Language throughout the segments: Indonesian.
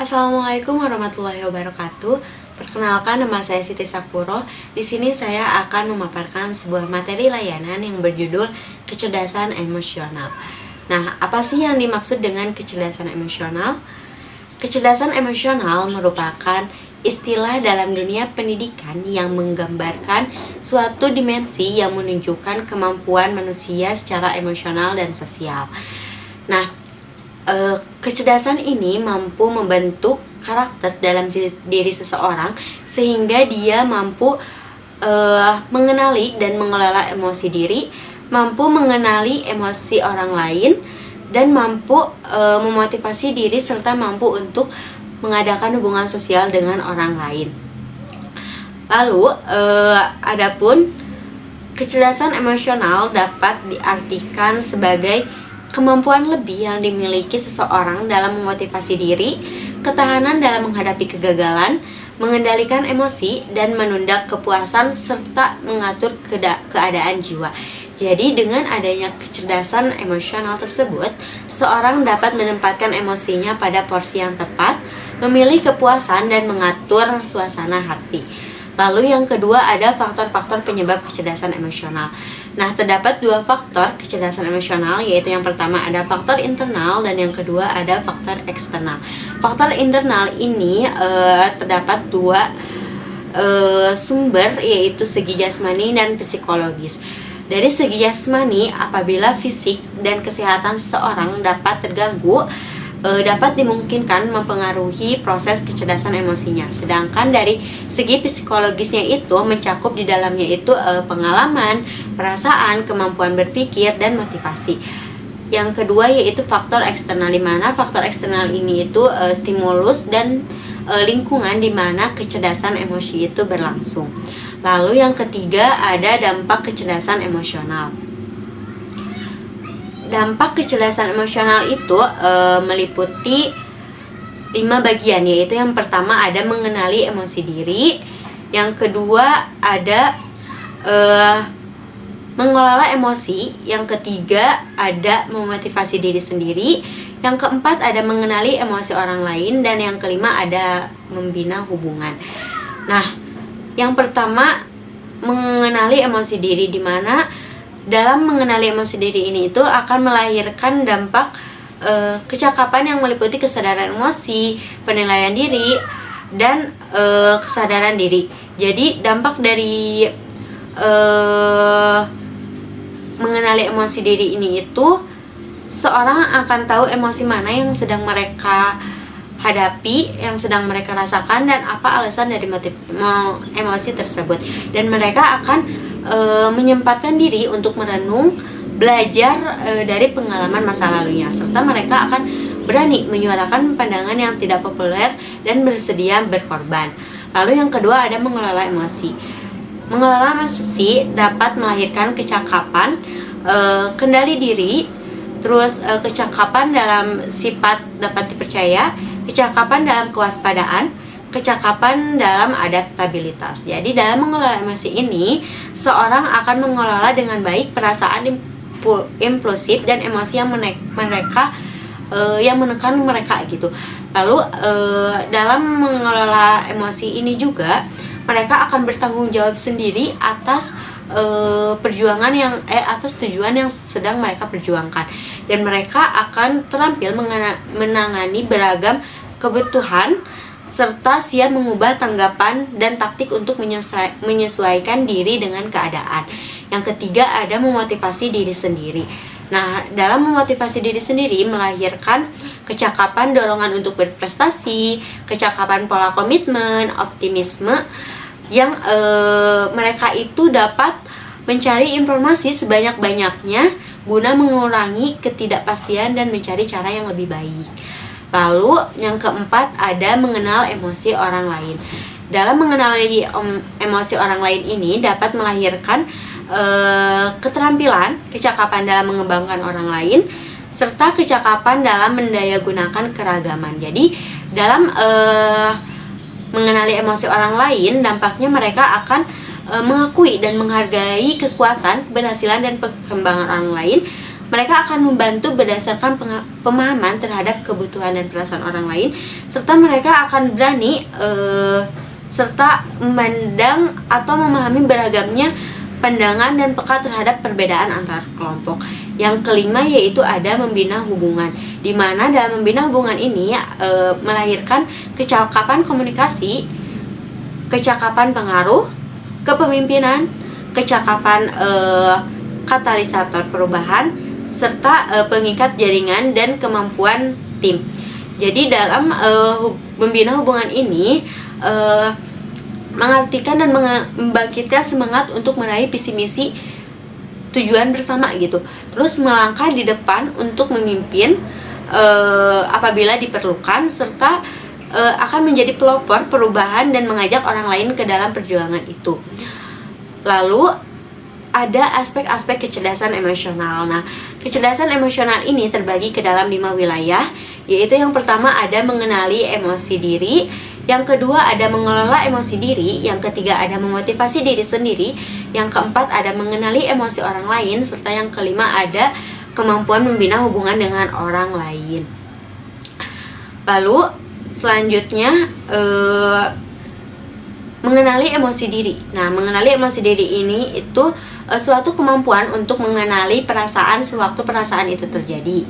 Assalamualaikum warahmatullahi wabarakatuh. Perkenalkan, nama saya Siti Sapuro. Di sini saya akan memaparkan sebuah materi layanan yang berjudul kecerdasan emosional. Nah, apa sih yang dimaksud dengan kecerdasan emosional? Kecerdasan emosional merupakan istilah dalam dunia pendidikan yang menggambarkan suatu dimensi yang menunjukkan kemampuan manusia secara emosional dan sosial. Nah, kecerdasan ini mampu membentuk karakter dalam diri seseorang sehingga dia mampu mengenali dan mengelola emosi diri, mampu mengenali emosi orang lain, dan mampu memotivasi diri serta mampu untuk mengadakan hubungan sosial dengan orang lain. Lalu, adapun kecerdasan emosional dapat diartikan sebagai kemampuan lebih yang dimiliki seseorang dalam memotivasi diri, ketahanan dalam menghadapi kegagalan, mengendalikan emosi, dan menunda kepuasan serta mengatur keadaan jiwa. Jadi dengan adanya kecerdasan emosional tersebut, seorang dapat menempatkan emosinya pada porsi yang tepat, memilih kepuasan, dan mengatur suasana hati. Lalu yang kedua ada faktor-faktor penyebab kecerdasan emosional. Nah, terdapat dua faktor kecerdasan emosional, yaitu yang pertama ada faktor internal dan yang kedua ada faktor eksternal. Faktor internal ini terdapat dua sumber, yaitu segi jasmani dan psikologis. Dari segi jasmani, apabila fisik dan kesehatan seseorang dapat terganggu, dapat dimungkinkan mempengaruhi proses kecerdasan emosinya. Sedangkan dari segi psikologisnya itu mencakup di dalamnya itu pengalaman, perasaan, kemampuan berpikir, dan motivasi. Yang kedua yaitu faktor eksternal, di mana faktor eksternal ini itu stimulus dan lingkungan di mana kecerdasan emosi itu berlangsung. Lalu yang ketiga ada dampak kecerdasan emosional. Dampak kecerdasan emosional itu meliputi 5 bagian, yaitu yang pertama ada mengenali emosi diri, yang kedua ada mengelola emosi, yang ketiga ada memotivasi diri sendiri, yang keempat ada mengenali emosi orang lain, dan yang kelima ada membina hubungan. Nah, yang pertama mengenali emosi diri, di mana dalam mengenali emosi diri ini itu akan melahirkan dampak kecakapan yang meliputi kesadaran emosi, penilaian diri, dan kesadaran diri. Jadi dampak dari mengenali emosi diri ini itu seorang akan tahu emosi mana yang sedang mereka hadapi, yang sedang mereka rasakan, dan apa alasan dari emosi tersebut. Dan mereka akan menyempatkan diri untuk merenung, belajar dari pengalaman masa lalunya, serta mereka akan berani menyuarakan pandangan yang tidak populer dan bersedia berkorban. Lalu yang kedua ada mengelola emosi. Mengelola emosi dapat melahirkan kecakapan, kendali diri, terus kecakapan dalam sifat dapat dipercaya, kecakapan dalam kewaspadaan, kecakapan dalam adaptabilitas. Jadi dalam mengelola emosi ini, seorang akan mengelola dengan baik perasaan impulsif dan emosi yang yang menekan mereka gitu. Lalu dalam mengelola emosi ini juga mereka akan bertanggung jawab sendiri atas perjuangan atas tujuan yang sedang mereka perjuangkan, dan mereka akan terampil menangani beragam kebutuhan serta siap mengubah tanggapan dan taktik untuk menyesuaikan diri dengan keadaan. Yang ketiga ada memotivasi diri sendiri. Nah, dalam memotivasi diri sendiri melahirkan kecakapan dorongan untuk berprestasi, kecakapan pola komitmen, optimisme, yang mereka itu dapat mencari informasi sebanyak-banyaknya guna mengurangi ketidakpastian dan mencari cara yang lebih baik. Lalu yang keempat ada mengenal emosi orang lain. Dalam mengenali emosi orang lain ini dapat melahirkan keterampilan, kecakapan dalam mengembangkan orang lain, serta kecakapan dalam mendayagunakan keragaman. Jadi dalam mengenali emosi orang lain, dampaknya mereka akan mengakui dan menghargai kekuatan, keberhasilan, dan perkembangan orang lain, Mereka akan membantu berdasarkan pemahaman terhadap kebutuhan dan perasaan orang lain, serta mereka akan berani serta memandang atau memahami beragamnya pandangan dan peka terhadap perbedaan antar kelompok. Yang kelima yaitu ada membina hubungan, di mana dalam membina hubungan ini melahirkan kecakapan komunikasi, kecakapan pengaruh, kepemimpinan, kecakapan katalisator perubahan, serta pengikat jaringan dan kemampuan tim. Jadi dalam membina hubungan ini mengartikan dan membangkitkan semangat untuk meraih visi misi tujuan bersama gitu. Terus melangkah di depan untuk memimpin apabila diperlukan, serta akan menjadi pelopor perubahan dan mengajak orang lain ke dalam perjuangan itu. Lalu ada aspek-aspek kecerdasan emosional. Nah, kecerdasan emosional ini terbagi ke dalam 5 wilayah, yaitu yang pertama ada mengenali emosi diri, yang kedua ada mengelola emosi diri, yang ketiga ada memotivasi diri sendiri, yang keempat ada mengenali emosi orang lain, serta yang kelima ada kemampuan membina hubungan dengan orang lain. Lalu selanjutnya mengenali emosi diri. Nah, mengenali emosi diri ini itu suatu kemampuan untuk mengenali perasaan sewaktu perasaan itu terjadi.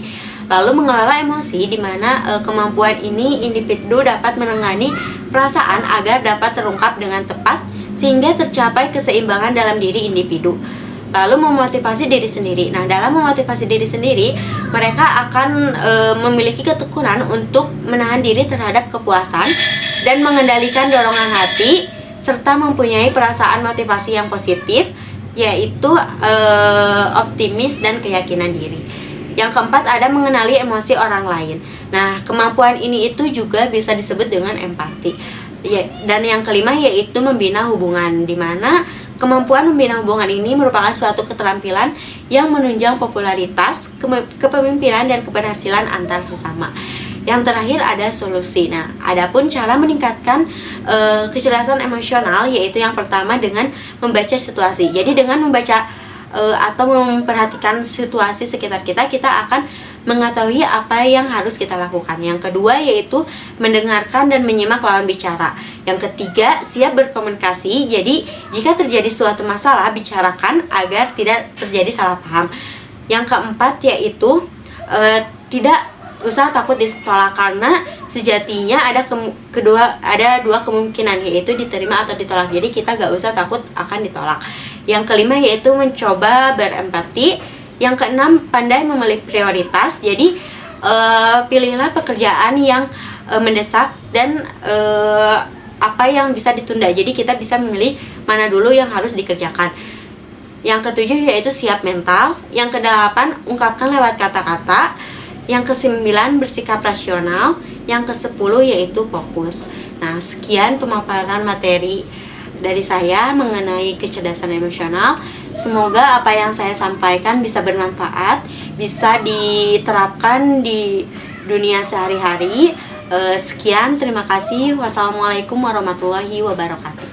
Lalu mengelola emosi, di mana kemampuan ini individu dapat menangani perasaan agar dapat terungkap dengan tepat sehingga tercapai keseimbangan dalam diri individu. Lalu memotivasi diri sendiri. Nah, dalam memotivasi diri sendiri, mereka akan memiliki ketekunan untuk menahan diri terhadap kepuasan dan mengendalikan dorongan hati, serta mempunyai perasaan motivasi yang positif, yaitu optimis dan keyakinan diri. Yang keempat ada mengenali emosi orang lain. Nah, kemampuan ini itu juga bisa disebut dengan empati. Dan yang kelima yaitu membina hubungan, di mana kemampuan membina hubungan ini merupakan suatu keterampilan yang menunjang popularitas, kepemimpinan, dan keberhasilan antar sesama. Yang terakhir ada solusi. Nah, adapun cara meningkatkan kecerdasan emosional yaitu yang pertama dengan membaca situasi. Jadi dengan membaca atau memperhatikan situasi sekitar kita, kita akan mengetahui apa yang harus kita lakukan. Yang kedua yaitu mendengarkan dan menyimak lawan bicara. Yang ketiga, siap berkomunikasi. Jadi jika terjadi suatu masalah, bicarakan agar tidak terjadi salah paham. Yang keempat yaitu tidak usah takut ditolak, karena sejatinya ada dua kemungkinan, yaitu diterima atau ditolak. Jadi kita gak usah takut akan ditolak. Yang kelima yaitu mencoba berempati. Yang keenam, pandai memilih prioritas. Jadi pilihlah pekerjaan yang mendesak dan apa yang bisa ditunda. Jadi kita bisa memilih mana dulu yang harus dikerjakan. Yang ketujuh yaitu siap mental. Yang kedelapan, ungkapkan lewat kata-kata. Yang kesembilan, bersikap rasional. Yang kesepuluh yaitu fokus. Nah, sekian pemaparan materi dari saya mengenai kecerdasan emosional. Semoga apa yang saya sampaikan bisa bermanfaat, bisa diterapkan di dunia sehari-hari. Sekian, terima kasih. Wassalamualaikum warahmatullahi wabarakatuh.